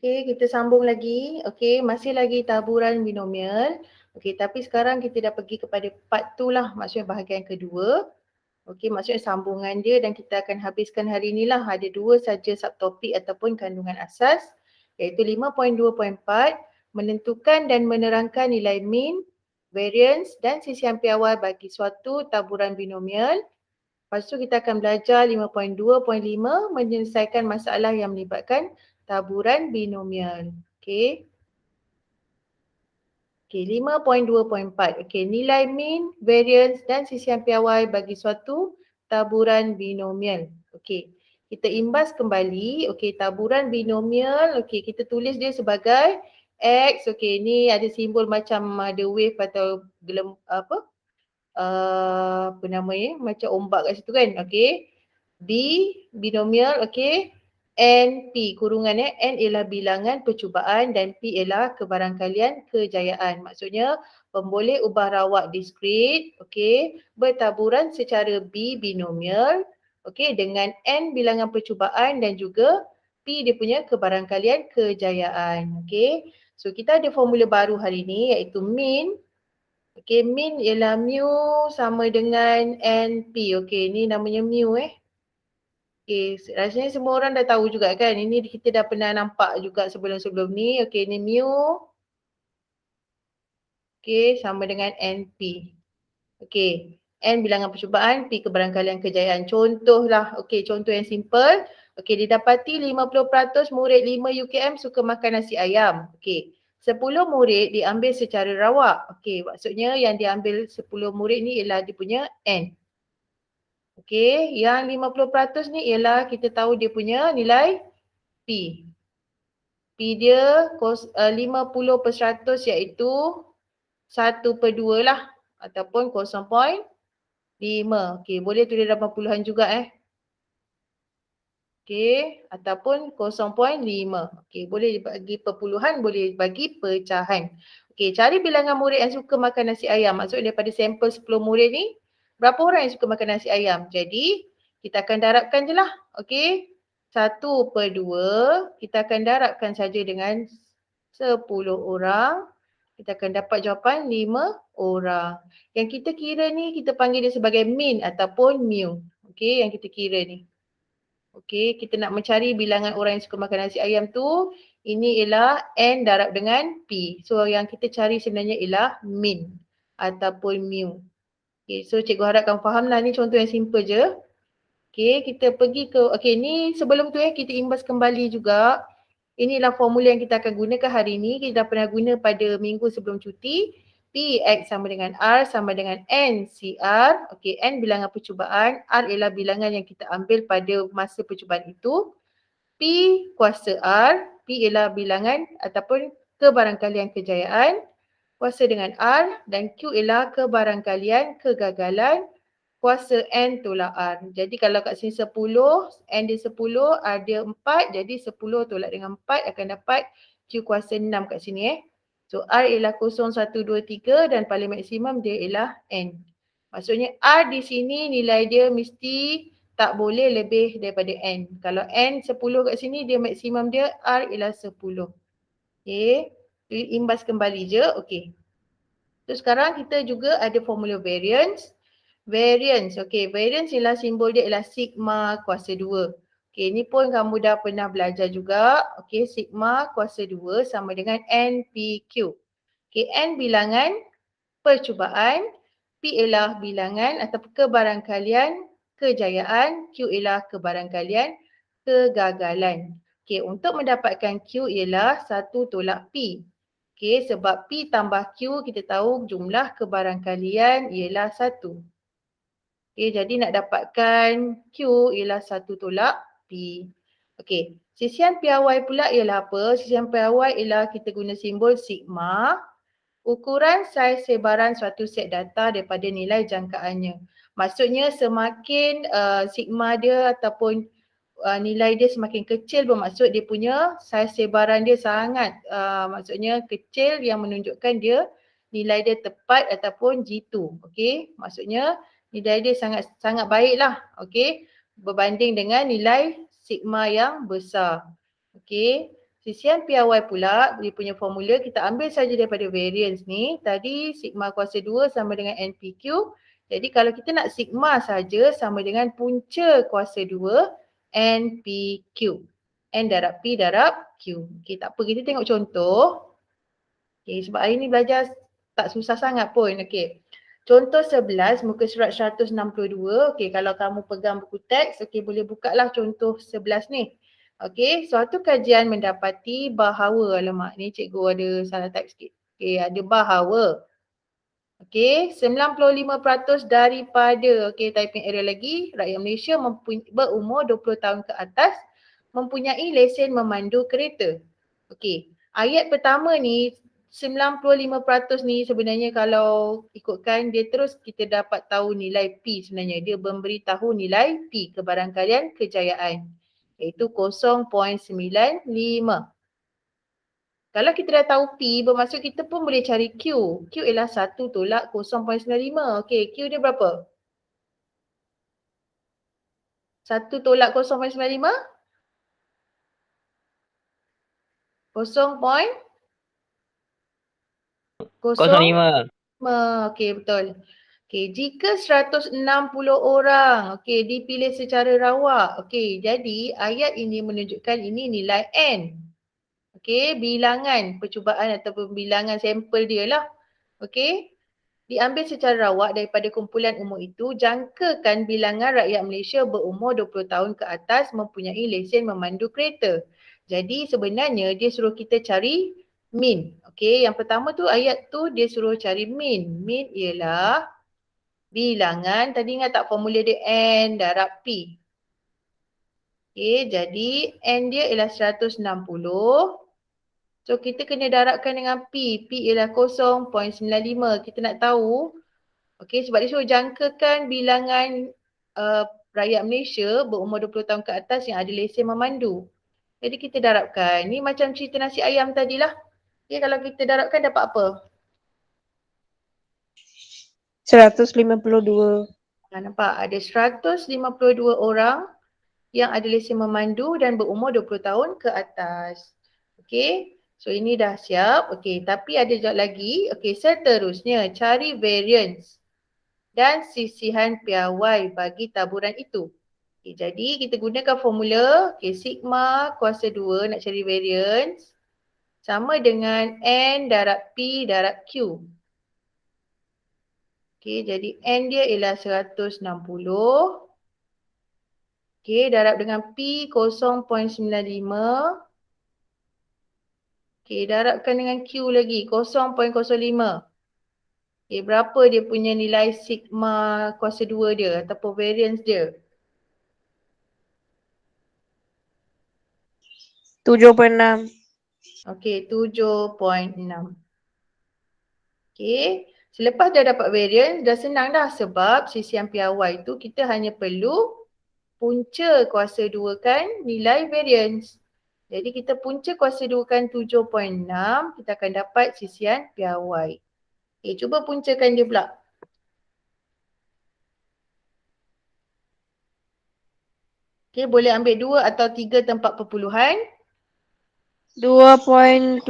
Okey, kita sambung lagi. Okey, masih lagi taburan binomial. Okey, tapi sekarang kita dah pergi kepada part 2 lah, maksudnya bahagian kedua. Okey, maksudnya sambungan dia dan kita akan habiskan hari ni lah. Ada dua saja subtopik ataupun kandungan asas, iaitu 5.2.4, menentukan dan menerangkan nilai mean, variance dan sisian piawai bagi suatu taburan binomial. Lepas tu kita akan belajar 5.2.5, menyelesaikan masalah yang melibatkan taburan binomial. Okey. Okey, 5.2.4. Okey, nilai mean, variance dan sisian piawai bagi suatu taburan binomial. Okey, kita imbas kembali. Okey, taburan binomial. Okey, kita tulis dia sebagai X. Okey, ni ada simbol macam ada wave atau apa namanya, macam ombak kat situ kan. Okey. B binomial, okey. N P kurungan N ialah bilangan percubaan dan P ialah kebarangkalian kejayaan. Maksudnya pemboleh ubah rawak diskrit, okey, bertaburan secara B binomial, okey, dengan N bilangan percubaan dan juga P dia punya kebarangkalian kejayaan. Okey. So kita ada formula baru hari ni iaitu mean. Okey, mean ialah mu sama dengan NP. Okey, ni namanya mu Okey, rasanya semua orang dah tahu juga kan. Ini kita dah pernah nampak juga sebelum-sebelum ni. Okey, ni mu. Okey, sama dengan NP. Okey, N bilangan percubaan, P kebarangkalian kejayaan. Contohlah, okey, contoh yang simple. Okey, didapati 50% murid 5 UKM suka makan nasi ayam. Okey, 10 murid diambil secara rawak. Okey, maksudnya yang diambil 10 murid ni ialah dia punya N. Okey, yang 50% ni ialah kita tahu dia punya nilai P. P dia 50% iaitu 1/2 lah ataupun 0.5. Okey, boleh tulis dalam puluhan juga Okey, ataupun 0.5. Okey, boleh bagi perpuluhan, boleh bagi pecahan. Okey, cari bilangan murid yang suka makan nasi ayam. Maksudnya daripada sampel 10 murid ni, berapa orang yang suka makan nasi ayam? Jadi, kita akan darabkan je lah. Okey, 1/2, kita akan darabkan saja dengan 10 orang. Kita akan dapat jawapan 5 orang. Yang kita kira ni, kita panggil dia sebagai mean ataupun mu. Okey, yang kita kira ni. Okey, kita nak mencari bilangan orang yang suka makan nasi ayam tu. Ini ialah N darab dengan P. So, yang kita cari sebenarnya ialah mean ataupun mu. Okey, so cikgu harapkan faham lah. Ni contoh yang simple je. Okey, kita pergi ke, okey ni sebelum tu kita imbas kembali juga. Inilah formula yang kita akan gunakan hari ni. Kita dah pernah guna pada minggu sebelum cuti. P X sama dengan R sama dengan N CR. Okey, N bilangan percubaan, R ialah bilangan yang kita ambil pada masa percubaan itu. P kuasa R, P ialah bilangan ataupun kebarangkalian kejayaan kuasa dengan R dan Q ialah kebarangkalian kegagalan kuasa N tolak R. Jadi kalau kat sini 10, N dia 10, R dia 4, jadi 10 tolak dengan 4 akan dapat Q kuasa 6 kat sini So R ialah 0, 1, 2, 3 dan paling maksimum dia ialah N. Maksudnya R di sini nilai dia mesti tak boleh lebih daripada N. Kalau N 10 kat sini dia maksimum dia R ialah 10. Okay. Imbas kembali je. Okay. So sekarang kita juga ada formula variance. Variance. Okay. Variance ialah simbol dia ialah sigma kuasa 2. Okay. Ni pun kamu dah pernah belajar juga. Okay. Sigma kuasa 2 sama dengan NPQ. Okay. N bilangan percubaan. P ialah bilangan atau kebarangkalian kejayaan. Q ialah kebarangkalian kegagalan. Okay. Untuk mendapatkan Q ialah 1 tolak P. Okay. Sebab P tambah Q kita tahu jumlah kebarangkalian ialah 1. Okay, jadi nak dapatkan Q ialah 1 tolak P. Okey, sisian piawai pula ialah apa? Sisian piawai ialah kita guna simbol sigma. Ukuran saiz sebaran suatu set data daripada nilai jangkaannya. Maksudnya semakin sigma dia ataupun nilai dia semakin kecil bermaksud dia punya saiz sebaran dia sangat maksudnya kecil yang menunjukkan dia nilai dia tepat ataupun G2. Okey, maksudnya nilai dia sangat baiklah, okey, berbanding dengan nilai sigma yang besar. Okey. Sisian PRY pula, dia punya formula kita ambil saja daripada variance ni. Tadi sigma kuasa 2 sama dengan NPQ. Jadi kalau kita nak sigma saja sama dengan punca kuasa 2 NPQ. N darab P darab Q. Okey, tak apa, kita tengok contoh. Okey, sebab hari ni belajar tak susah sangat pun. Okey. Contoh 11 muka surat 162. Okey, kalau kamu pegang buku teks, okey boleh buka lah contoh 11 ni. Okey, suatu kajian mendapati bahawa, alamak ni cikgu ada salah type sikit. Okey, ada bahawa. Okey, 95% daripada, okey typing error lagi, rakyat Malaysia berumur 20 tahun ke atas mempunyai lesen memandu kereta. Okey, ayat pertama ni 95% ni sebenarnya kalau ikutkan dia terus kita dapat tahu nilai P sebenarnya. Dia memberitahu nilai P kebarangkalian kejayaan iaitu 0.95. Kalau kita dah tahu P bermaksud kita pun boleh cari Q. Q ialah 1 tolak 0.95. Okey, Q dia berapa? 1 tolak 0.95? 0.05. Okey, betul. Okey, jika 160 orang dipilih secara rawak. Okey, jadi ayat ini menunjukkan ini nilai N. Okey, bilangan percubaan ataupun bilangan sampel dia lah. Okey, diambil secara rawak daripada kumpulan umur itu, jangkakan bilangan rakyat Malaysia berumur 20 tahun ke atas mempunyai lesen memandu kereta. Jadi sebenarnya dia suruh kita cari min. Okey, yang pertama tu ayat tu dia suruh cari min. Min ialah bilangan, tadi ingat tak formula dia N darab P. Okey, jadi N dia ialah 160. So kita kena darabkan dengan P. P ialah 0.95. Kita nak tahu. Okey, sebab dia suruh jangkakan bilangan rakyat Malaysia berumur 20 tahun ke atas yang ada lesen memandu. Jadi kita darabkan. Ni macam cerita nasi ayam tadilah. Okey, kalau kita darabkan dapat apa? 152. Nampak ada 152 orang yang ada lesen memandu dan berumur 20 tahun ke atas. Okey. So ini dah siap. Okey, tapi ada sekejap lagi. Okey, seterusnya cari variance dan sisihan PRY bagi taburan itu. Okey, jadi kita gunakan formula sigma kuasa 2 nak cari variance sama dengan N darab P darab Q. Okey, jadi N dia ialah 160. Okey, darab dengan P 0.95. Okey, darabkan dengan Q lagi 0.05. Okey, berapa dia punya nilai sigma kuasa 2 dia ataupun variance dia? 7.6. Okey, 7.6. Okey, selepas dah dapat variance dah senang dah sebab sisian PRY tu kita hanya perlu punca kuasa 2 kan nilai variance. Jadi kita punca kuasa 2 kan 7.6, kita akan dapat sisian PRY. Okay, cuba puncakan dia pula. Okay, boleh ambil 2 atau 3 tempat perpuluhan. 2.76.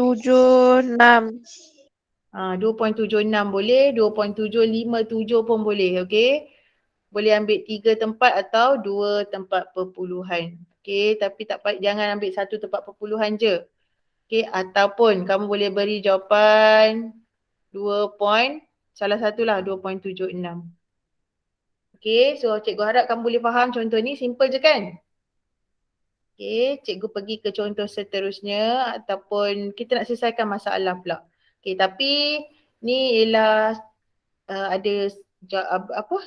2.76 boleh, 2.757 pun boleh, okay. Boleh ambil 3 tempat atau 2 tempat perpuluhan. Okay, tapi tak payah, jangan ambil 1 tempat perpuluhan je. Okay, ataupun kamu boleh beri jawapan 2 point, salah satulah 2.76. Okay, so cikgu harap kamu boleh faham contoh ni, simple je kan? Okay, cikgu pergi ke contoh seterusnya ataupun kita nak selesaikan masalah pula. Okay, tapi ni ialah ada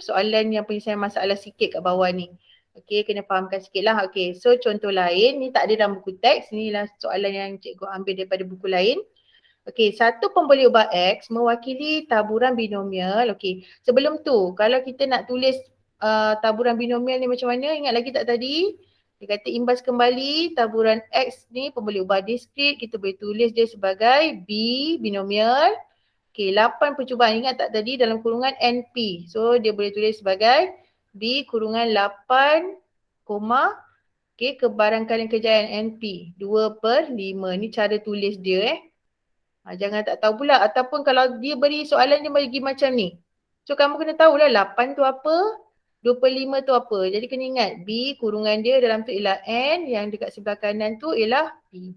soalan yang penyelesaian masalah sikit kat bawah ni. Okay, kena fahamkan sikit lah. Okay, so contoh lain ni tak ada dalam buku teks. Ni lah soalan yang cikgu ambil daripada buku lain. Okay, satu pembeli ubah X mewakili taburan binomial. Okay, sebelum tu kalau kita nak tulis taburan binomial ni macam mana, ingat lagi tak tadi? Dia kata imbas kembali taburan X ni pembeli ubah diskrit, kita boleh tulis dia sebagai B binomial. Okay, 8 percubaan, ingat tak tadi dalam kurungan NP. So dia boleh tulis sebagai B kurungan 8, Okey, kebarangkalian kejayaan NP 2/5. Ni cara tulis dia jangan tak tahu pula. Ataupun kalau dia beri soalan dia bagi macam ni. So kamu kena tahulah 8 tu apa, 25 tu apa. Jadi kena ingat B kurungan dia dalam tu ialah N, yang dekat sebelah kanan tu ialah P.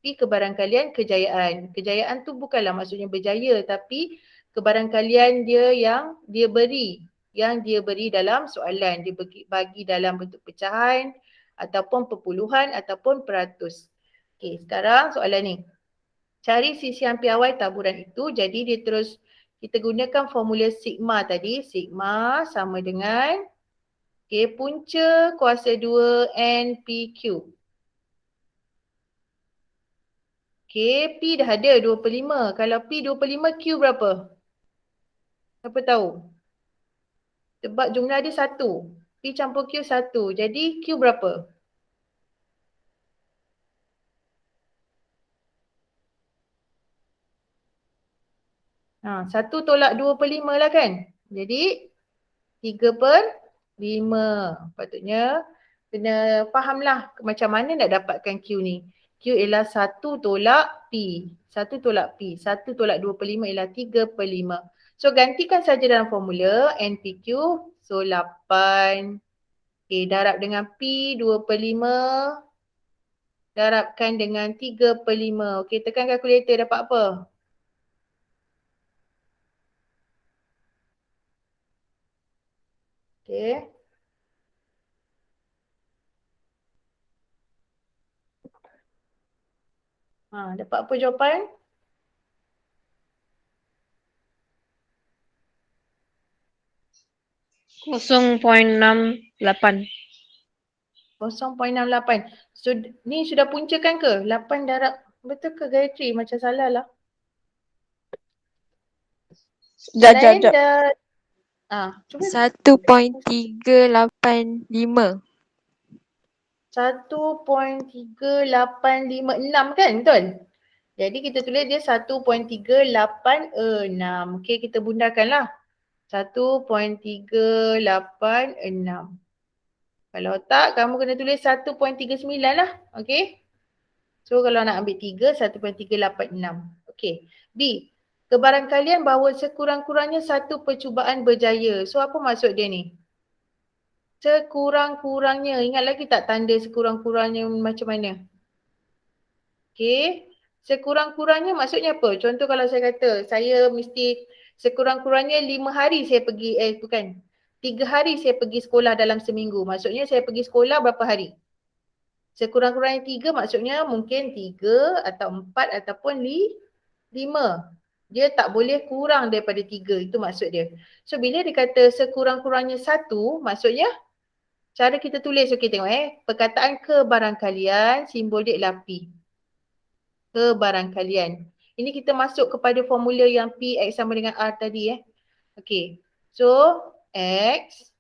P kebarangkalian kejayaan. Kejayaan tu bukanlah maksudnya berjaya, tapi kebarangkalian dia yang dia beri. Yang dia beri dalam soalan. Dia bagi dalam bentuk pecahan ataupun perpuluhan ataupun peratus. Okey, sekarang soalan ni. Cari sisian piawai taburan itu. Jadi dia terus kita gunakan formula sigma tadi. Sigma sama dengan punca kuasa 2 NPQ. P dah ada 25. Kalau P 25, Q berapa? Siapa tahu? Sebab jumlah dia 1. P campur Q 1. Jadi Q berapa? Ha, 1 tolak 2/5 lah kan? Jadi 3/5. Patutnya kena fahamlah macam mana nak dapatkan Q ni. Q ialah 1 tolak P. 1 tolak P. 1 tolak 2/5 ialah 3/5. So gantikan saja dalam formula NPQ. So 8. Darab dengan P 2/5. Darabkan dengan 3/5. Tekan kalkulator dapat apa? Dapat apa jawapan? 0.68. 0.68. So ni sudah puncakan ke? 8 darab. Betul ke Gayatri? Macam salah lah. Sekejap, Lain sekejap. dah. Cuba. 1.385. 1.3856 kan? Betul? Jadi kita tulis dia 1.386. Okey, kita bundarkan lah. 1.386. Kalau tak, kamu kena tulis 1.39 lah. Okey. So kalau nak ambil 3, 1.386. Okey. B. Kebarangkalian bahawa sekurang-kurangnya satu percubaan berjaya. So apa maksud dia ni? Sekurang-kurangnya. Ingat lagi tak tanda sekurang-kurangnya macam mana? Okey. Sekurang-kurangnya maksudnya apa? Contoh kalau saya kata, saya mesti sekurang-kurangnya 5 hari saya pergi, 3 hari saya pergi sekolah dalam seminggu. Maksudnya saya pergi sekolah berapa hari? Sekurang-kurangnya 3 maksudnya mungkin 3 atau 4 ataupun 5. Dia tak boleh kurang daripada 3. Itu maksud dia. So bila dia kata sekurang-kurangnya 1, maksudnya cara kita tulis. Okey tengok perkataan kebarangkalian, simbol dia ialah P. Kebarangkalian. Ini kita masuk kepada formula yang P X sama dengan R tadi Okey. So X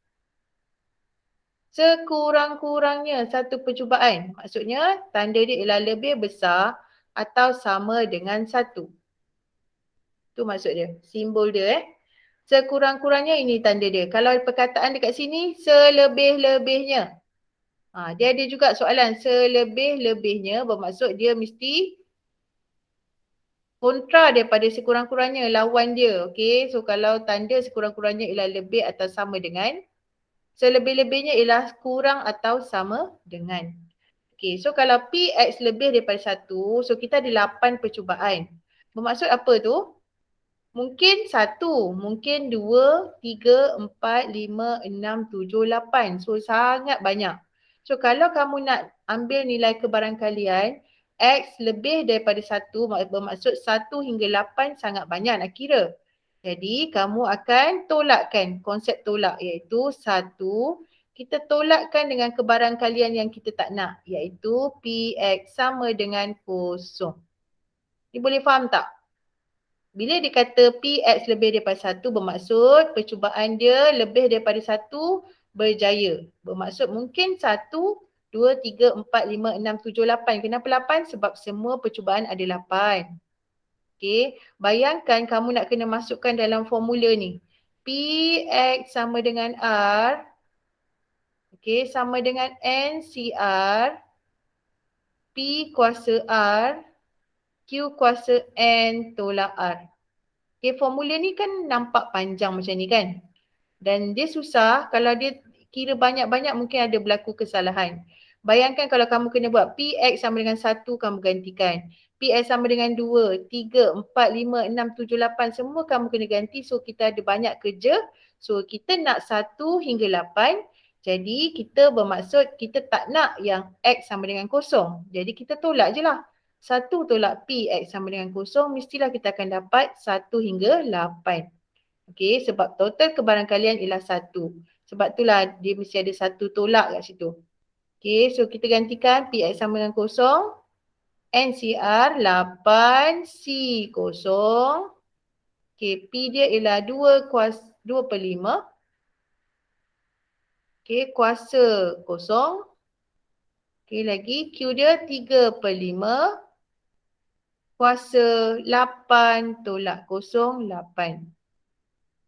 sekurang-kurangnya satu percubaan. Maksudnya tanda dia ialah lebih besar atau sama dengan 1. Tu maksud dia. Simbol dia Sekurang-kurangnya ini tanda dia. Kalau perkataan dekat sini selebih-lebihnya. Dia ada juga soalan selebih-lebihnya bermaksud dia mesti kontra daripada sekurang-kurangnya, lawan dia. Okey, so kalau tanda sekurang-kurangnya ialah lebih atau sama dengan, selebih-lebihnya ialah kurang atau sama dengan. Okey, so kalau PX lebih daripada 1, so kita ada 8 percubaan. Bermaksud apa tu? Mungkin 1, mungkin 2, 3, 4, 5, 6, 7, 8. So sangat banyak. So kalau kamu nak ambil nilai kebarangkalian, X lebih daripada 1 bermaksud 1 hingga 8 sangat banyak nak kira. Jadi kamu akan tolakkan konsep tolak iaitu 1 kita tolakkan dengan kebarangkalian yang kita tak nak iaitu PX sama dengan 0. Ni boleh faham tak? Bila dia kata PX lebih daripada 1 bermaksud percubaan dia lebih daripada 1 berjaya. Bermaksud mungkin 1, 2, 3, 4, 5, 6, 7, 8. Kenapa 8? Sebab semua percubaan ada 8. Okey, bayangkan kamu nak kena masukkan dalam formula ni. PX sama dengan R. Okey, sama dengan NCR P kuasa R Q kuasa N tolak R. Okey, formula ni kan nampak panjang macam ni kan. Dan dia susah kalau dia kira banyak-banyak mungkin ada berlaku kesalahan. Bayangkan kalau kamu kena buat PX sama dengan 1 kamu gantikan. PX sama dengan 2, 3, 4, 5, 6, 7, 8 semua kamu kena ganti. So kita ada banyak kerja. So kita nak 1 hingga 8. Jadi kita bermaksud kita tak nak yang X sama dengan 0. Jadi kita tolak je lah. 1 tolak P X sama dengan 0 mestilah kita akan dapat 1 hingga 8. Okey, sebab total kebarangkalian ialah 1. Sebab itulah dia mesti ada 1 tolak kat situ. Okey, so kita gantikan PX sama dengan 0. NCR 8, C 0. Okey, P dia ialah 2 per 5. Okey, kuasa 0. Okey, lagi Q dia 3 per 5. Kuasa 8 tolak 0, 8.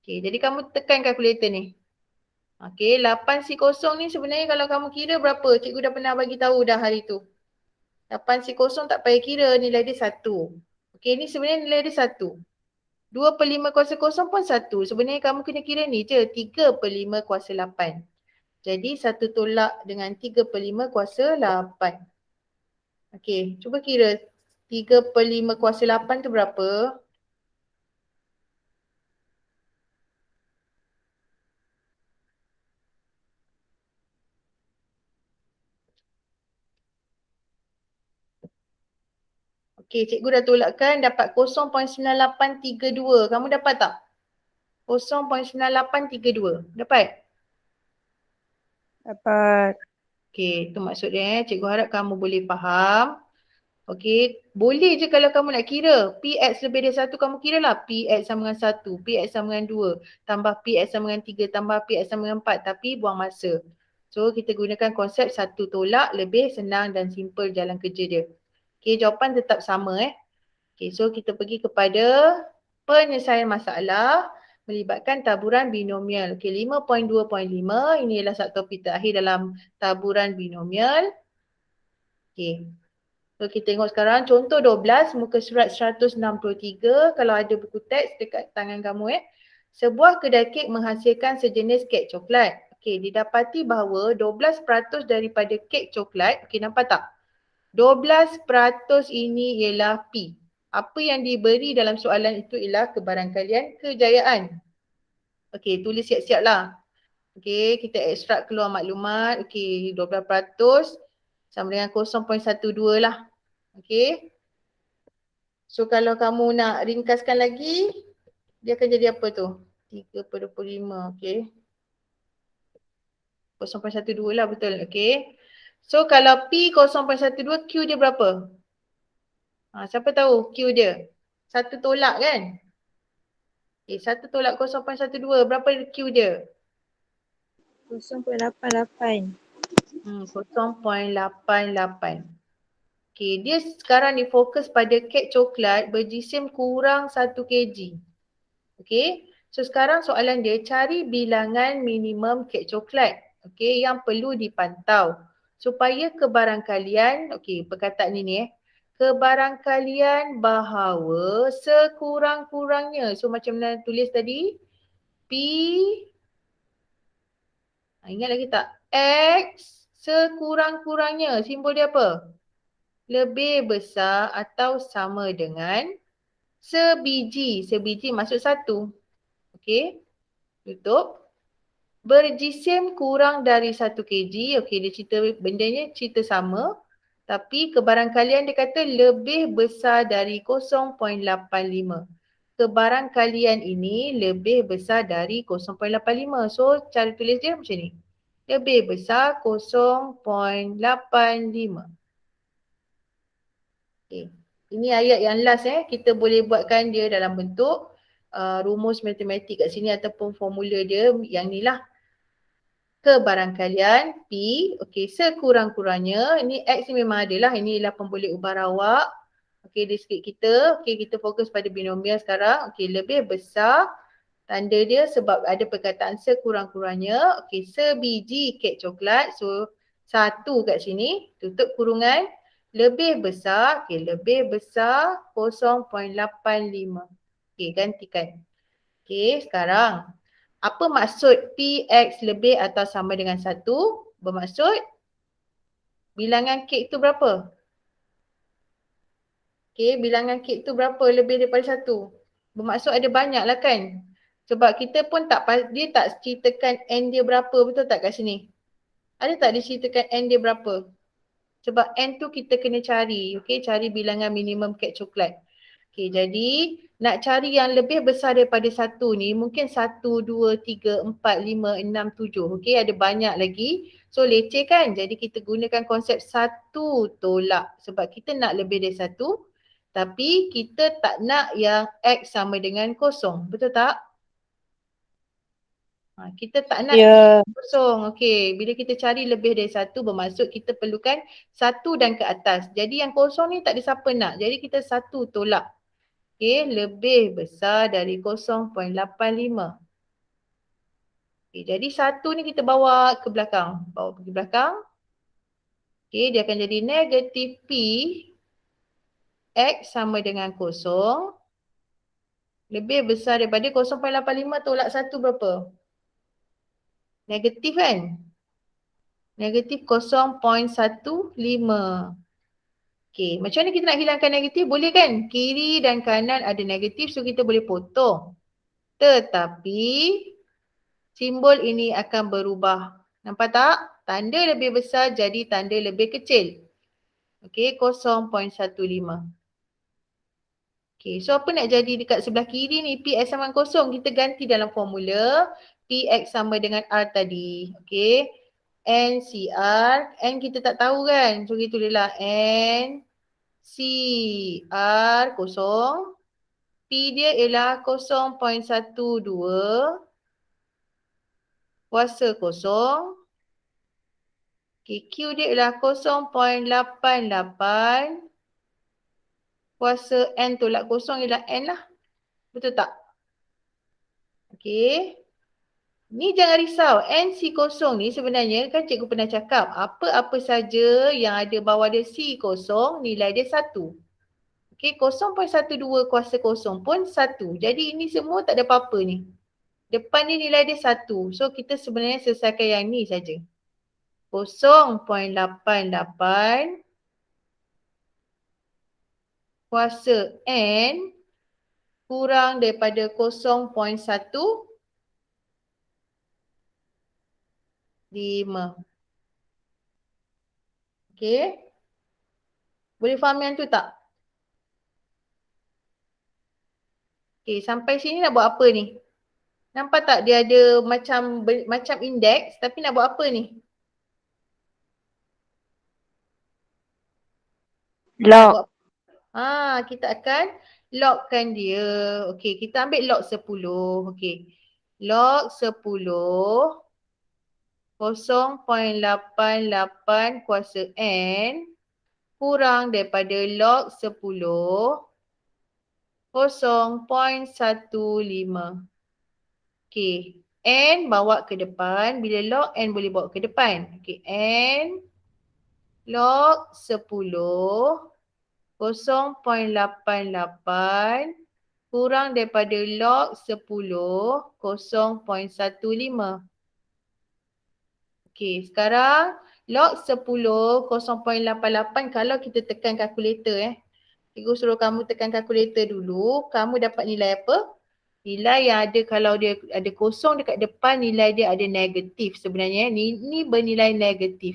Okey, jadi kamu tekan kalkulator ni. Okey, 8C0 ni sebenarnya kalau kamu kira berapa? Cikgu dah pernah bagi tahu dah hari tu. 8C0 tak payah kira, nilai dia 1. Okey, ni sebenarnya nilai dia 1. 2 per 5 kuasa 0 pun 1. Sebenarnya kamu kena kira ni je, 3 per 5 kuasa 8. Jadi 1 tolak dengan 3 per 5 kuasa 8. Okey, cuba kira 3 per 5 kuasa 8 tu berapa? Okey, cikgu dah tolakkan dapat 0.9832. Kamu dapat tak? 0.9832. Dapat? Dapat. Okey, tu maksudnya cikgu harap kamu boleh faham. Okey, boleh je kalau kamu nak kira. PX lebih dari 1 kamu kira lah. PX sama dengan 1, PX sama dengan 2, tambah PX sama dengan 3, tambah PX sama dengan 4. Tapi buang masa. So kita gunakan konsep 1 tolak lebih senang dan simple jalan kerja dia. Okey, jawapan tetap sama Okey, so kita pergi kepada penyelesaian masalah melibatkan taburan binomial. Okey, 5.2.5 ini adalah satu topik terakhir dalam taburan binomial. Okey. So kita tengok sekarang contoh 12 muka surat 163 kalau ada buku teks dekat tangan kamu Sebuah kedai kek menghasilkan sejenis kek coklat. Okey, didapati bahawa 12% daripada kek coklat, okey nampak tak? 12% ini ialah P. Apa yang diberi dalam soalan itu ialah kebarangkalian kejayaan. Okey, tulis siap-siap lah. Okey, kita ekstrak keluar maklumat. Okey, 12% sama dengan 0.12 lah. Okey. So kalau kamu nak ringkaskan lagi, dia akan jadi apa tu? 3/25, okey. 0.12 lah betul, okey. So kalau P 0.12, Q dia berapa? Siapa tahu Q dia? 1 tolak kan? Okay, 1 tolak 0.12, berapa Q dia? 0.88. 0.88. Okay, dia sekarang ni fokus pada kek coklat berjisim kurang 1 kg. Okay, so sekarang soalan dia cari bilangan minimum kek coklat. Okay, yang perlu dipantau. Supaya kebarangkalian, okay perkataan ini kebarangkalian bahawa sekurang-kurangnya. So macam mana tulis tadi? P, ingat lagi tak? X sekurang-kurangnya. Simbol dia apa? Lebih besar atau sama dengan sebiji. Sebiji maksud 1. Okey. Tutup. Berjisim kurang dari 1 kg. Okey, dia cerita bendanya cerita sama. Tapi kebarangkalian dia kata lebih besar dari 0.85. Kebarangkalian ini lebih besar dari 0.85. So cara tulis dia macam ni. Lebih besar 0.85. Okay. Ini ayat yang last kita boleh buatkan dia dalam bentuk rumus matematik kat sini ataupun formula dia yang ni lah. Kebarangkalian P, okey sekurang-kurangnya, ini X ni memang ada lah, ini ialah pemboleh ubah rawak. Okey, di sikit kita, okey kita fokus pada binomial sekarang. Okey, lebih besar Tanda dia sebab ada perkataan sekurang-kurangnya. Okey, sebiji kek coklat. So, 1 kat sini. Tutup kurungan. Lebih besar. Okey, lebih besar 0.85. Okey, gantikan. Okey, sekarang. Apa maksud PX lebih atau sama dengan 1? Bermaksud bilangan kek tu berapa? Okey, bilangan kek tu berapa lebih daripada 1? Bermaksud ada banyak lah kan? Sebab kita pun dia tak ceritakan N dia berapa, betul tak kat sini? Ada tak dia ceritakan N dia berapa? Sebab N tu kita kena cari, okey, cari bilangan minimum kek coklat. Okey, jadi nak cari yang lebih besar daripada 1 ni mungkin 1, 2, 3, 4, 5, 6, 7. Okey, ada banyak lagi. So leceh kan? Jadi kita gunakan konsep 1 tolak sebab kita nak lebih dari 1 tapi kita tak nak yang X sama dengan kosong. Betul tak? Kita tak nak Ya. kosong. Okey, bila kita cari lebih dari 1 bermaksud kita perlukan 1 dan ke atas. Jadi yang kosong ni tak ada siapa nak. Jadi kita 1 tolak. Okey, lebih besar dari 0.85. Okey, jadi 1 ni kita bawa ke belakang. Bawa pergi belakang. Okey, dia akan jadi negatif P X sama dengan kosong. Lebih besar daripada 0.85 tolak 1 berapa? Negatif kan? Negatif 0.15. Okey, macam mana kita nak hilangkan negatif? Boleh kan? Kiri dan kanan ada negatif so kita boleh potong. Tetapi simbol ini akan berubah. Nampak tak? Tanda lebih besar jadi tanda lebih kecil. Okey, 0.15. Okey, so apa nak jadi dekat sebelah kiri ni? Px sama dengan kosong. Kita ganti dalam formula. Px sama dengan R tadi. Okey. N CR. N kita tak tahu kan? So kita tulislah N CR kosong. P dia ialah 0.12 kuasa kosong. Okay, Q dia ialah 0.88 kuasa N tolak kosong ialah N lah. Betul tak? Okay. Ni jangan risau, NC kosong ni sebenarnya kan cikgu pernah cakap apa-apa saja yang ada bawah dia C kosong nilai dia 1. Okey, 0.12 kuasa kosong pun 1. Jadi ini semua tak ada apa-apa ni. Depan ni nilai dia 1. So kita sebenarnya selesaikan yang ni saja. 0.88 kuasa N kurang daripada 0.15. Okey. Boleh faham yang tu tak? Okey, sampai sini nak buat apa ni? Nampak tak dia ada macam indeks tapi nak buat apa ni? Nak Log. buat kita akan logkan dia. Okey, kita ambil log 10. Okey. Log 10 0.88 kuasa N kurang daripada log 10 0.15. Okey, N bawa ke depan. Bila log N boleh bawa ke depan. Okey, N log 10 0.88 kurang daripada log 10 0.15. Okey, sekarang log 10 0.88 kalau kita tekan kalkulator Cikgu suruh kamu tekan kalkulator dulu, kamu dapat nilai apa? Nilai yang ada kalau dia ada kosong dekat depan nilai dia ada negatif sebenarnya. Ni bernilai negatif.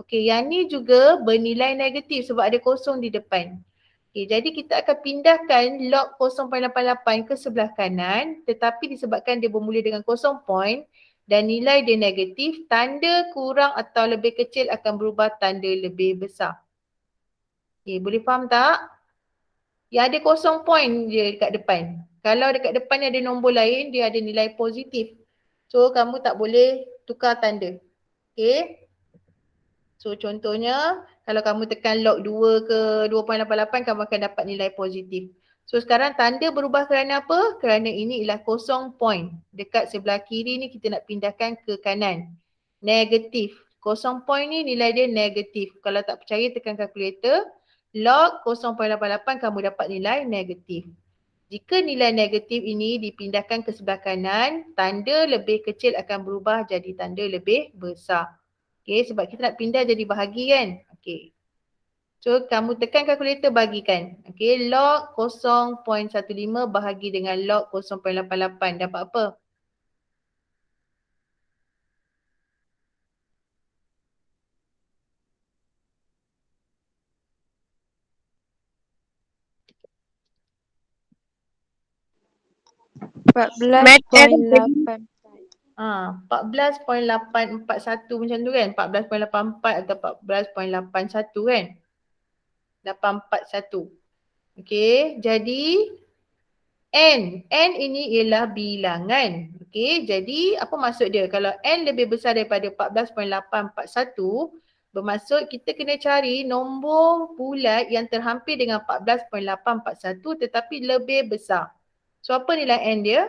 Okey, yang ni juga bernilai negatif sebab ada kosong di depan. Okey, jadi kita akan pindahkan log 0.88 ke sebelah kanan tetapi disebabkan dia bermula dengan kosong point dan nilai dia negatif, tanda kurang atau lebih kecil akan berubah tanda lebih besar. Okey, boleh faham tak? Yang ada kosong point je dekat depan. Kalau dekat depan ni ada nombor lain, dia ada nilai positif. So, kamu tak boleh tukar tanda. Okey? So contohnya kalau kamu tekan log 2 ke 2.88 kamu akan dapat nilai positif. So sekarang tanda berubah kerana apa? Kerana ini ialah kosong point. Dekat sebelah kiri ni kita nak pindahkan ke kanan. Negatif. Kosong point ni nilai dia negatif. Kalau tak percaya tekan kalkulator. Log 0.88 kamu dapat nilai negatif. Jika nilai negatif ini dipindahkan ke sebelah kanan, tanda lebih kecil akan berubah jadi tanda lebih besar. Okay, sebab kita nak pindah jadi bahagi kan? Okay. So, kamu tekan kalkulator bagikan. Okay, log 0.15 bahagi dengan log 0.88. Dapat apa? Math error tadi. 14.841 macam tu kan? 14.84 atau 14.81 kan? 841. Okay, jadi N ini ialah bilangan. Okey, jadi apa maksud dia? Kalau N lebih besar daripada 14.841, bermaksud kita kena cari nombor bulat yang terhampir dengan 14.841 tetapi lebih besar. So apa nilai N dia?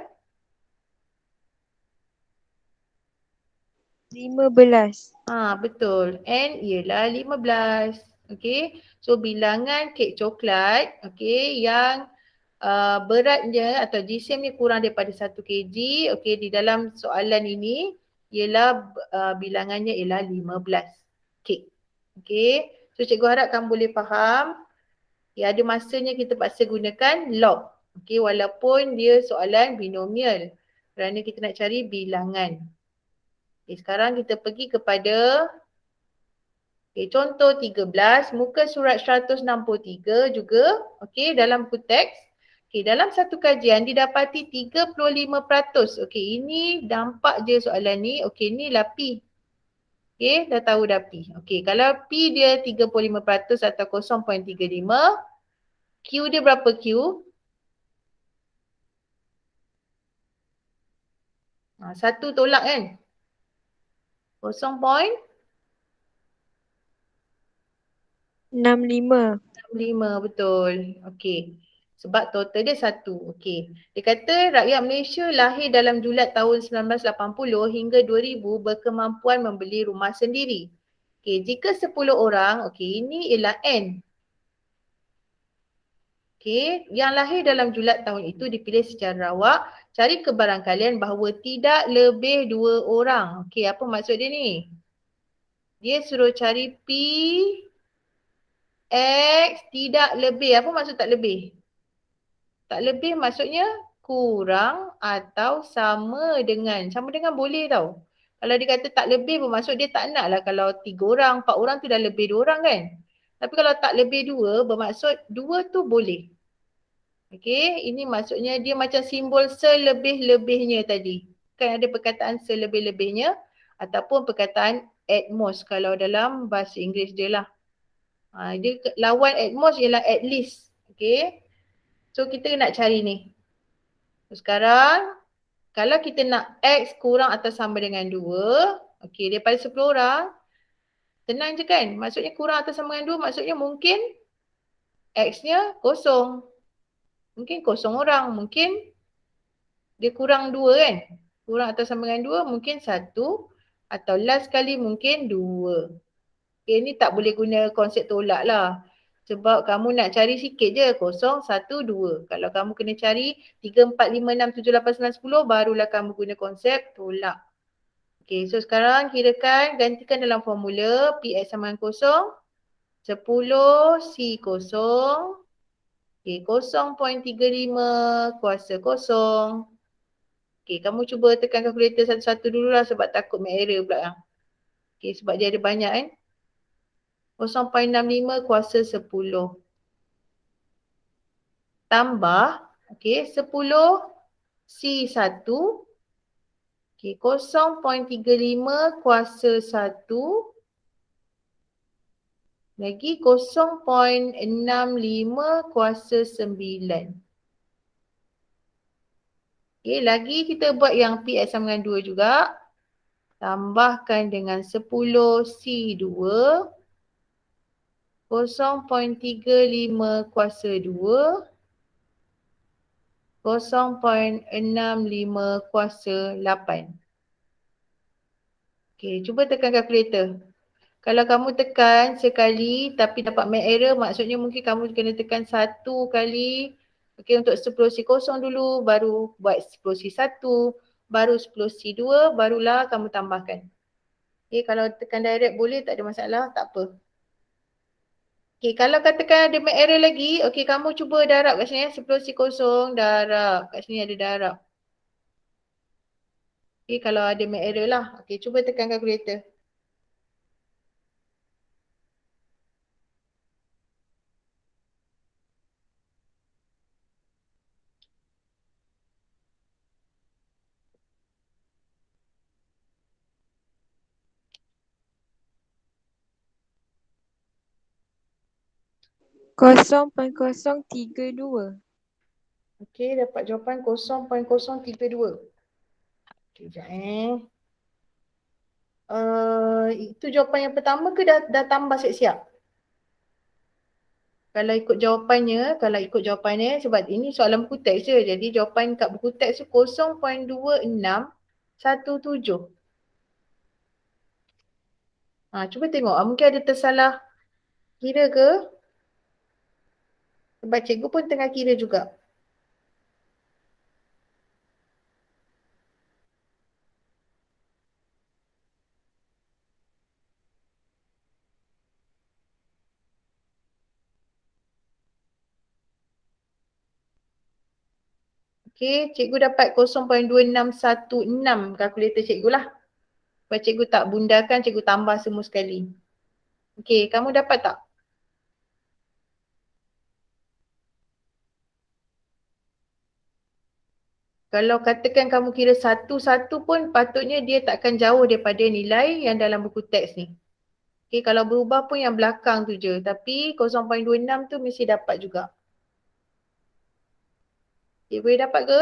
15. Betul. N ialah 15. Okey. So bilangan kek coklat, okey, yang beratnya atau jisimnya kurang daripada 1 kg, okey, di dalam soalan ini ialah bilangannya ialah 15 kek. Okey. So cikgu harap kamu boleh faham. Ya, ada masanya kita paksa gunakan log. Okey, walaupun dia soalan binomial. Kerana kita nak cari bilangan. Okay, sekarang kita pergi kepada contoh 13, muka surat 163 juga, dalam buku teks. Dalam satu kajian didapati 35%. Ini dampak je soalan ni. Ni lah P. Dah tahu dah P. Kalau P dia 35% atau 0.35, Q dia berapa Q? Satu tolak kan? 0.65 betul. Sebab total dia 1. Dia kata rakyat Malaysia lahir dalam Julai tahun 1980 hingga 2000 berkemampuan membeli rumah sendiri. Jika 10 orang, ini ialah N. Yang lahir dalam Julai tahun itu dipilih secara rawak. Cari kebarangkalian bahawa tidak lebih 2 orang. Apa maksud dia ni? Dia suruh cari P X tidak lebih. Apa maksud tak lebih? Tak lebih maksudnya kurang atau sama dengan. Sama dengan boleh tau. Kalau dia kata tak lebih bermaksud dia tak nak lah kalau 3 orang, 4 orang tu dah lebih 2 orang kan. Tapi kalau tak lebih 2 bermaksud 2 tu boleh. Ini maksudnya dia macam simbol selebih-lebihnya tadi. Kan ada perkataan selebih-lebihnya ataupun perkataan at most kalau dalam bahasa Inggeris dia lah. Dia lawan at most ialah at least. So kita nak cari ni. Sekarang kalau kita nak X kurang atau sama dengan 2, daripada 10 orang, tenang je kan? Maksudnya kurang atau sama dengan 2, maksudnya mungkin X-nya kosong. Mungkin kosong orang, mungkin dia kurang 2 kan? Kurang atau sama dengan 2, mungkin 1 atau last sekali mungkin 2. Ni tak boleh guna konsep tolak lah. Sebab kamu nak cari sikit je, 0, 1, 2. Kalau kamu kena cari 3, 4, 5, 6, 7, 8, 9, 10, barulah kamu guna konsep tolak. So sekarang kirakan, gantikan dalam formula PX sama dengan 0, 10 C 0, 0.35 kuasa 0. Kamu cuba tekan kalkulator satu-satu dululah sebab takut make error pula. Sebab dia ada banyak kan. 0.65 kuasa 10 tambah 10 C1 0.35 kuasa 1 lagi 0.65 kuasa 9. Lagi kita buat yang PX sama dengan 2 juga. Tambahkan dengan 10 C2 0.35 kuasa 2 0.65 kuasa 8. Okey, cuba tekan kalkulator. Kalau kamu tekan sekali tapi dapat make error, maksudnya mungkin kamu kena tekan 1 kali. Okey, untuk 10C0 dulu, baru buat 10C1, baru 10C2, barulah kamu tambahkan. Okey, kalau tekan direct boleh, tak ada masalah, tak apa. Okey, kalau katakan ada make error lagi, okey kamu cuba darab kat sini 10C0, darab. Kat sini ada darab. Okey, kalau ada make error lah. Okey, cuba tekan kalkulator. Kosong point kosong tiga dua. Okey, dapat jawapan 0.032. Okey, sekejap itu jawapan yang pertama ke dah tambah siap-siap? Kalau ikut jawapannya sebab ini soalan buku teks je. Jadi jawapan kat buku teks tu 0.2617. Cuba tengok mungkin ada tersalah kira ke? Sebab cikgu pun tengah kira juga. Okey, cikgu dapat 0.2616 kalkulator cikgu lah. Sebab cikgu tak bundakan, cikgu tambah semua sekali. Okey, kamu dapat tak? Kalau katakan kamu kira satu-satu pun patutnya dia takkan jauh daripada nilai yang dalam buku teks ni. Okey, kalau berubah pun yang belakang tu je. Tapi 0.26 tu mesti dapat juga. Okey, boleh dapat ke?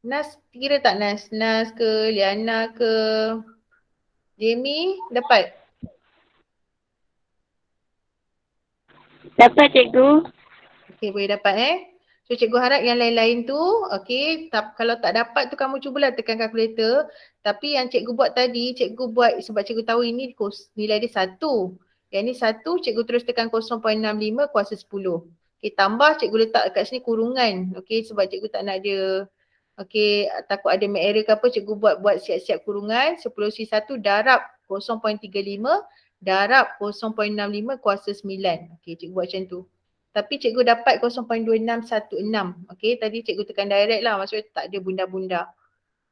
Nas kira tak Nas? Nas ke, Liana ke, Jamie dapat? Dapat cikgu. Okey, boleh dapat So cikgu harap yang lain-lain tu, okey, kalau tak dapat tu kamu cubalah tekan kalkulator. Tapi yang cikgu buat tadi, cikgu buat sebab cikgu tahu ini nilai dia 1. Yang ni 1, cikgu terus tekan 0.65 kuasa 10. Okey, tambah cikgu letak kat sini kurungan. Okey, sebab cikgu tak nak dia, okey, takut ada make error ke apa, cikgu buat siap-siap kurungan. 10C1 darab 0.35 darab 0.65 kuasa 9. Okey, cikgu buat macam tu. Tapi cikgu dapat 0.2616. Okey, tadi cikgu tekan direct lah, maksudnya tak ada bunda-bunda.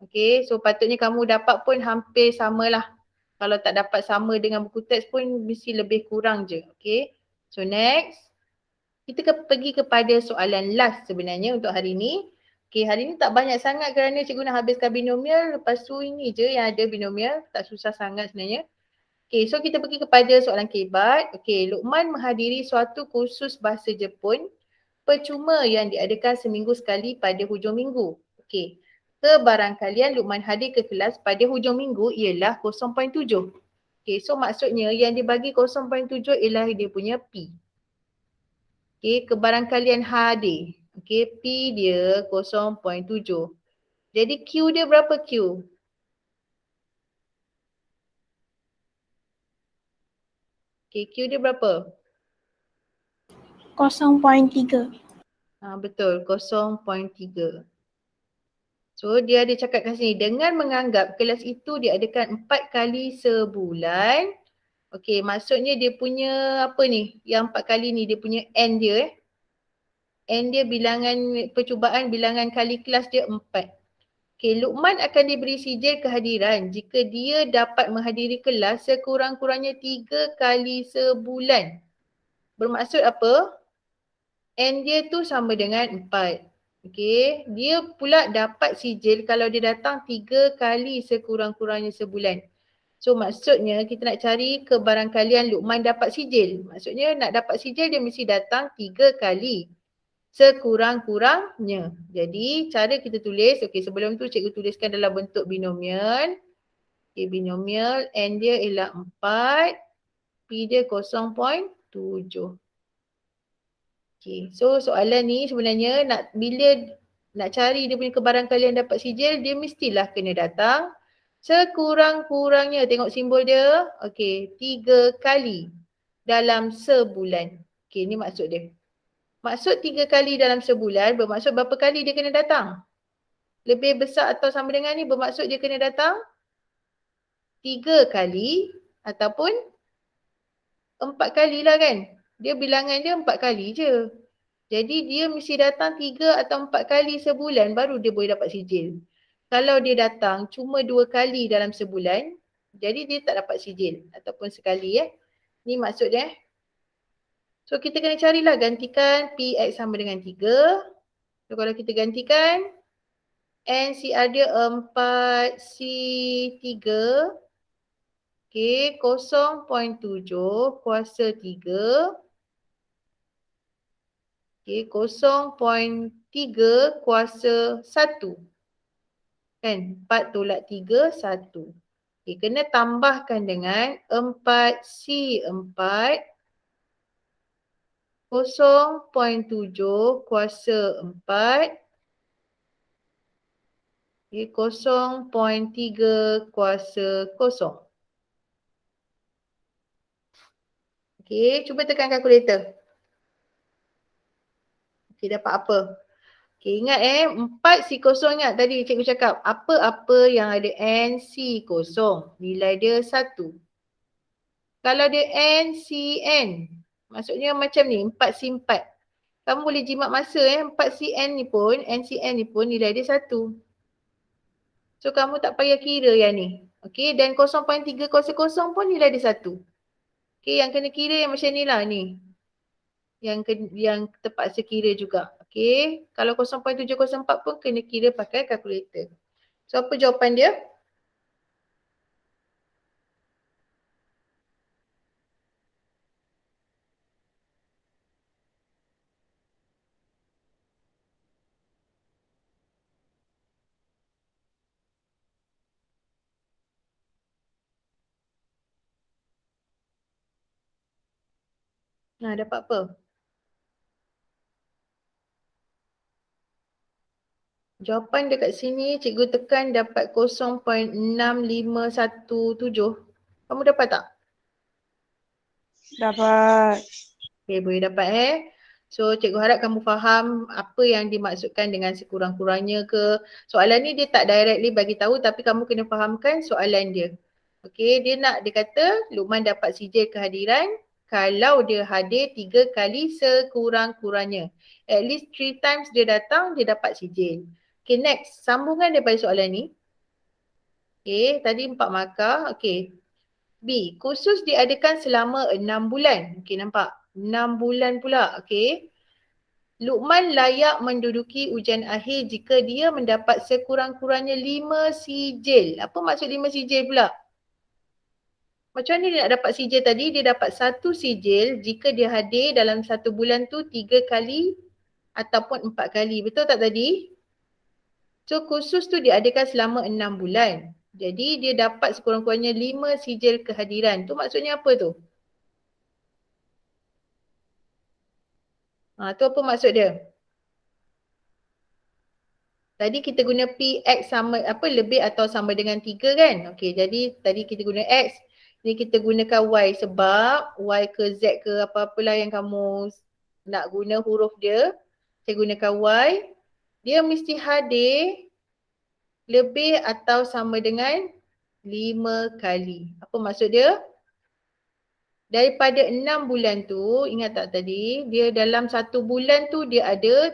Okey, so patutnya kamu dapat pun hampir samalah. Kalau tak dapat sama dengan buku teks pun mesti lebih kurang je. Okey, so next. Kita pergi kepada soalan last sebenarnya untuk hari ni. Okey, hari ni tak banyak sangat kerana cikgu nak habiskan binomial. Lepas tu ini je yang ada binomial, tak susah sangat sebenarnya. Okey, so kita pergi kepada soalan kebat. Okey, Luqman menghadiri suatu kursus bahasa Jepun percuma yang diadakan seminggu sekali pada hujung minggu. Okey, kebarangkalian Luqman hadir ke kelas pada hujung minggu ialah 0.7. Okey, so maksudnya yang dibagi 0.7 ialah dia punya P. Okey, kebarangkalian hadir. Okey, P dia 0.7. Jadi Q dia berapa Q? Okey, Q dia berapa? 0.3. Betul, 0.3. So dia ada cakap kat sini, dengan menganggap kelas itu diadakan 4 kali sebulan. Okey, maksudnya dia punya apa ni? Yang 4 kali ni dia punya N dia N dia bilangan percubaan, bilangan kali kelas dia 4. Okey, Luqman akan diberi sijil kehadiran jika dia dapat menghadiri kelas sekurang-kurangnya 3 kali sebulan. Bermaksud apa? N dia tu sama dengan 4. Okey, dia pula dapat sijil kalau dia datang 3 kali sekurang-kurangnya sebulan. So maksudnya kita nak cari kebarangkalian Luqman dapat sijil. Maksudnya nak dapat sijil dia mesti datang 3 kali sekurang-kurangnya. Jadi cara kita tulis, okey sebelum tu cikgu tuliskan dalam bentuk binomial. Okey, binomial N dia ialah 4, P dia 0.7. Okay, so soalan ni sebenarnya bila nak cari dia punya kebarangkalian dapat sijil, dia mestilah kena datang sekurang-kurangnya, tengok simbol dia, okay, 3 kali dalam sebulan. Okay, ni maksud dia. Maksud 3 kali dalam sebulan bermaksud berapa kali dia kena datang? Lebih besar atau sama dengan ni bermaksud dia kena datang 3 kali ataupun 4 kali lah kan. Dia bilangan dia 4 kali je. Jadi dia mesti datang 3 atau 4 kali sebulan baru dia boleh dapat sijil. Kalau dia datang cuma 2 kali dalam sebulan, jadi dia tak dapat sijil ataupun sekali Ni maksud dia. So kita kena carilah gantikan PX sama dengan 3. So kalau kita gantikan NCR dia 4C3. Okay, 0.7 kuasa 3. Okay, 0.3 kuasa 1. Kan, 4 tolak 3, 1. Okay, kena tambahkan dengan 4C4. 0.7 kuasa 4. Okay, 0.3 kuasa 0. Okay, cuba tekan kalkulator. Okay, dapat apa? Okay, ingat 4 C0 ingat tadi cikgu cakap. Apa-apa yang ada NC0, nilai dia 1. Kalau dia NCN, maksudnya macam ni, 4C4. Kamu boleh jimat masa 4CN ni pun, NCN ni pun nilai dia 1. So kamu tak payah kira yang ni. Okay, dan 0.3 kuasa 0 pun nilai dia 1. Okay, yang kena kira yang macam ni lah ni. Yang terpaksa kira juga. Okay, kalau 0.704 pun kena kira pakai kalkulator. So apa jawapan dia? Nah, dapat apa? Jawapan dekat sini cikgu tekan dapat 0.6517. Kamu dapat tak? Dapat. Okay, boleh dapat So cikgu harap kamu faham apa yang dimaksudkan dengan sekurang-kurangnya ke. Soalan ni dia tak directly bagi tahu tapi kamu kena fahamkan soalan dia. Okay, dia kata Luqman dapat sijil kehadiran kalau dia hadir 3 kali sekurang-kurangnya. At least 3 times dia datang, dia dapat sijil. Okay, next. Sambungan daripada soalan ni. Okay, tadi 4 markah. Okay. B. Kursus diadakan selama 6 bulan. Okay, nampak? 6 bulan pula. Okay. Luqman layak menduduki ujian akhir jika dia mendapat sekurang-kurangnya 5 sijil. Apa maksud 5 sijil pula? Macam mana dia nak dapat sijil tadi? Dia dapat 1 sijil jika dia hadir dalam 1 bulan tu 3 kali ataupun 4 kali. Betul tak tadi? So kursus tu diadakan selama 6 bulan. Jadi dia dapat sekurang-kurangnya 5 sijil kehadiran. Tu maksudnya apa tu? Tu apa maksud dia? Tadi kita guna PX sama lebih atau sama dengan 3 kan? Okey, jadi tadi kita guna X. Ni kita gunakan Y sebab Y ke Z ke apa-apalah yang kamu nak guna huruf dia. Saya gunakan Y. Dia mesti hadir lebih atau sama dengan 5 kali. Apa maksud dia? Daripada 6 bulan tu, ingat tak tadi, dia dalam 1 bulan tu dia ada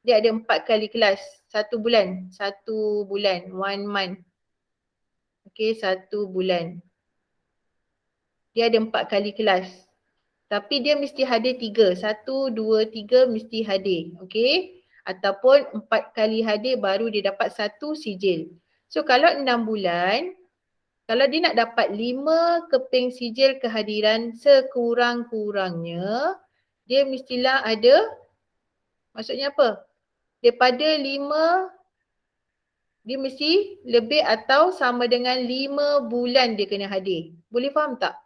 4 kali kelas. 1 bulan, 1 month. Okay, 1 bulan. Dia ada 4 kali kelas. Tapi dia mesti hadir 3. 1, 2, 3 mesti hadir. Okay. Ataupun 4 kali hadir baru dia dapat 1 sijil. So kalau 6 bulan, kalau dia nak dapat 5 keping sijil kehadiran sekurang-kurangnya, dia mestilah ada, maksudnya apa? Daripada 5, dia mesti lebih atau sama dengan 5 bulan dia kena hadir. Boleh faham tak?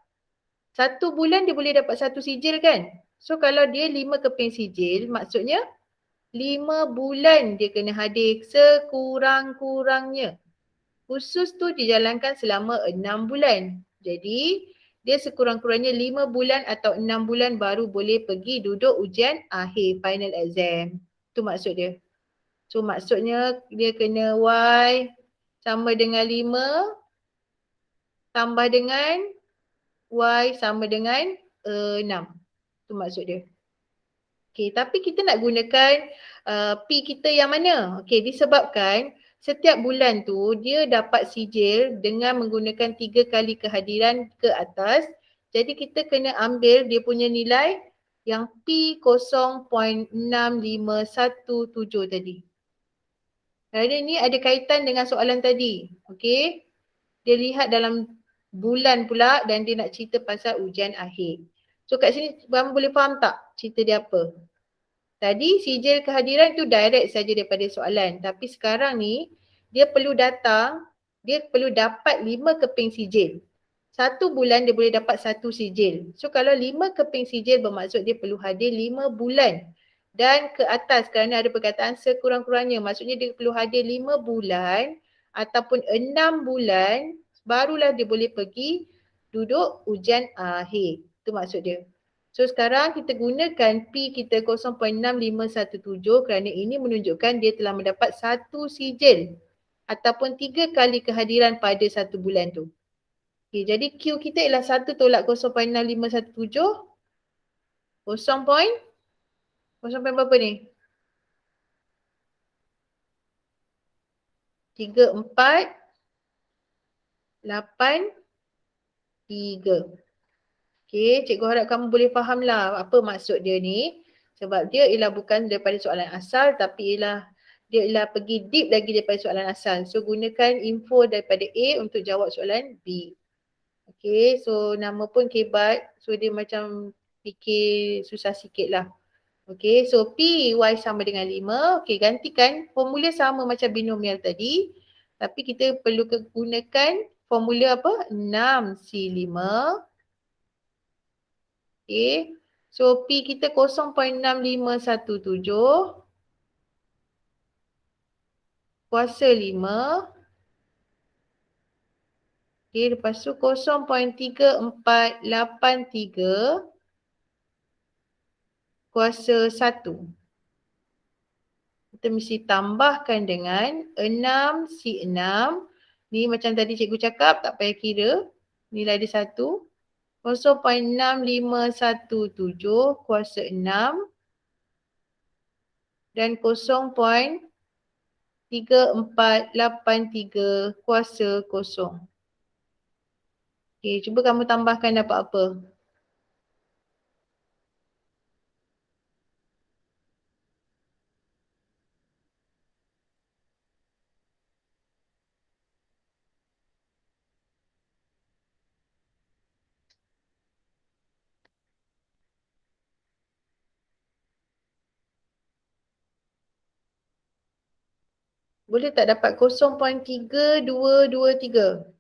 Satu bulan dia boleh dapat satu sijil kan? So kalau dia 5 keping sijil, maksudnya 5 bulan dia kena hadir sekurang-kurangnya. Khusus tu dijalankan selama 6 bulan. Jadi dia sekurang-kurangnya 5 bulan atau 6 bulan baru boleh pergi duduk ujian akhir final exam. Tu maksud dia. So maksudnya dia kena Y sama dengan 5 tambah dengan Y sama dengan 6. Tu maksud dia. Okay, tapi kita nak gunakan P kita yang mana? Okay, disebabkan setiap bulan tu dia dapat sijil dengan menggunakan 3 kali kehadiran ke atas. Jadi kita kena ambil dia punya nilai yang P 0.6517 tadi. Kerana ni ada kaitan dengan soalan tadi. Okay, dia lihat dalam bulan pula dan dia nak cerita pasal ujian akhir. So kat sini kamu boleh faham tak cerita dia apa? Tadi sijil kehadiran tu direct saja daripada soalan. Tapi sekarang ni dia perlu datang, dia perlu dapat 5 keping sijil. Satu bulan dia boleh dapat satu sijil. So kalau 5 keping sijil bermaksud dia perlu hadir 5 bulan. Dan ke atas kerana ada perkataan sekurang-kurangnya. Maksudnya dia perlu hadir 5 bulan ataupun 6 bulan barulah dia boleh pergi duduk ujian akhir. Itu maksud dia. So sekarang kita gunakan P kita 0.6517 kerana ini menunjukkan dia telah mendapat satu sijil ataupun 3 kali kehadiran pada satu bulan tu. Okay, jadi Q kita ialah 1 tolak 0.6517. 0 point, 0 point berapa ni? 3, 4, 8, 3. Okay, cikgu harap kamu boleh faham lah apa maksud dia ni. Sebab dia ialah bukan daripada soalan asal tapi dia ialah pergi deep lagi daripada soalan asal. So gunakan info daripada A untuk jawab soalan B. Okay, so nama pun kebat. So dia macam fikir susah sikit lah. Okay, so P Y sama dengan 5. Okay, gantikan formula sama macam binomial tadi. Tapi kita perlu gunakan formula apa? 6C5. Okay, so P kita 0.6517 kuasa 5. Okay, lepas tu 0.3483 kuasa 1. Kita mesti tambahkan dengan 6C6. Ni macam tadi cikgu cakap, tak payah kira. Nilai dia 1. 0.6517 kuasa 6 dan 0.3483 kuasa 0. Okay, cuba kamu tambahkan dapat apa? Boleh tak dapat 0.3223?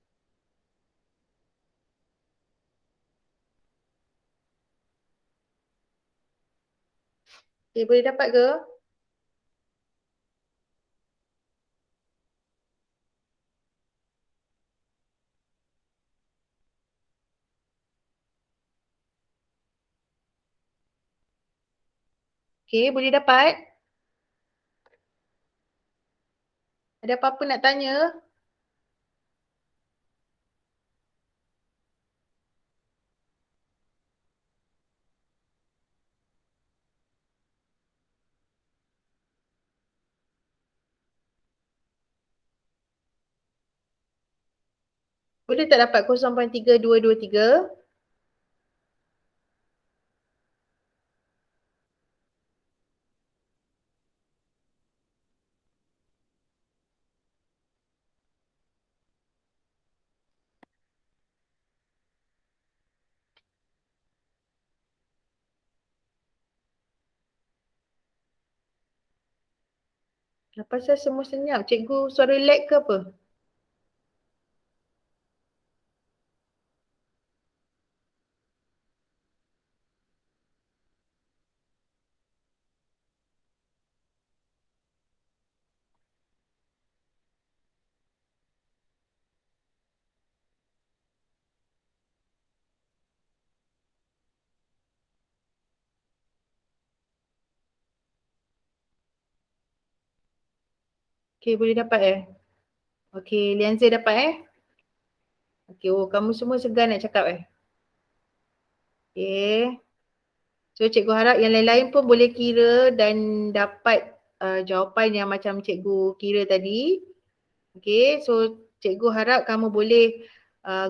Okay, boleh dapat ke? Okay, boleh dapat? Ada apa-apa nak tanya? Boleh tak dapat 0.3223? Apa pasal semua senyap? Cikgu suara lag ke apa? Okay, boleh dapat Okay, Lianza dapat Okay, oh kamu semua segan nak cakap Okay. So cikgu harap yang lain-lain pun boleh kira dan dapat jawapan yang macam cikgu kira tadi. Okay, so cikgu harap kamu boleh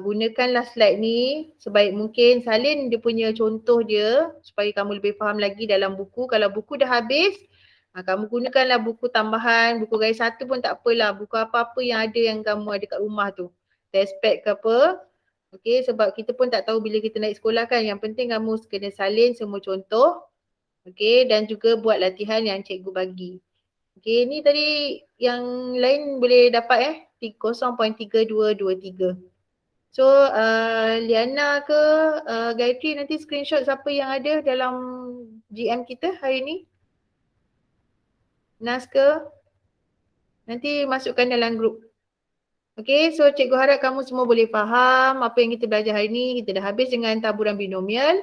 gunakanlah slide ni sebaik mungkin. Salin dia punya contoh dia supaya kamu lebih faham lagi dalam buku. Kalau buku dah habis, kamu gunakanlah buku tambahan, buku gaya satu pun tak apalah. Buku apa-apa yang ada yang kamu ada kat rumah tu. Testpad ke apa. Okay, sebab kita pun tak tahu bila kita naik sekolah kan. Yang penting kamu kena salin semua contoh. Okay, dan juga buat latihan yang cikgu bagi. Okay, ni tadi yang lain boleh dapat 0.3223. So, Liana ke Gayatri nanti screenshot siapa yang ada dalam GM kita hari ni. Nas ke? Nanti masukkan dalam grup. Okay, so cikgu harap kamu semua boleh faham apa yang kita belajar hari ni. Kita dah habis dengan taburan binomial.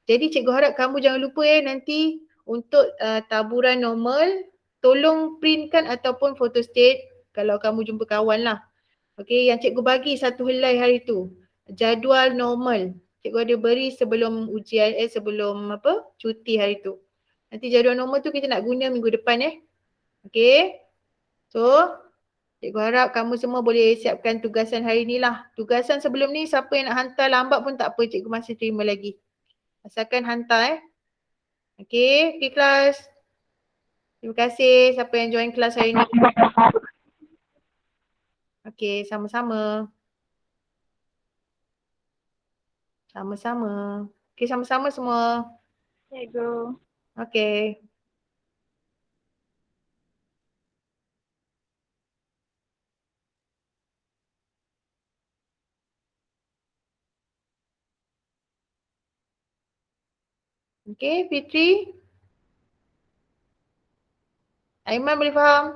Jadi cikgu harap kamu jangan lupa nanti untuk taburan normal, tolong printkan ataupun photostat kalau kamu jumpa kawan lah. Okay, yang cikgu bagi satu helai hari tu. Jadual normal. Cikgu ada beri sebelum ujian, sebelum cuti hari tu. Nanti jadual normal tu kita nak guna minggu depan Okay. So, cikgu harap kamu semua boleh siapkan tugasan hari ni lah. Tugasan sebelum ni siapa yang nak hantar lambat pun tak apa, cikgu masih terima lagi. Asalkan hantar Okay, okay kelas. Terima kasih siapa yang join kelas hari ni. Okay, sama-sama. Sama-sama. Okay, sama-sama semua. Cikgu. Okay. Okay, Fitri. Aiman boleh faham?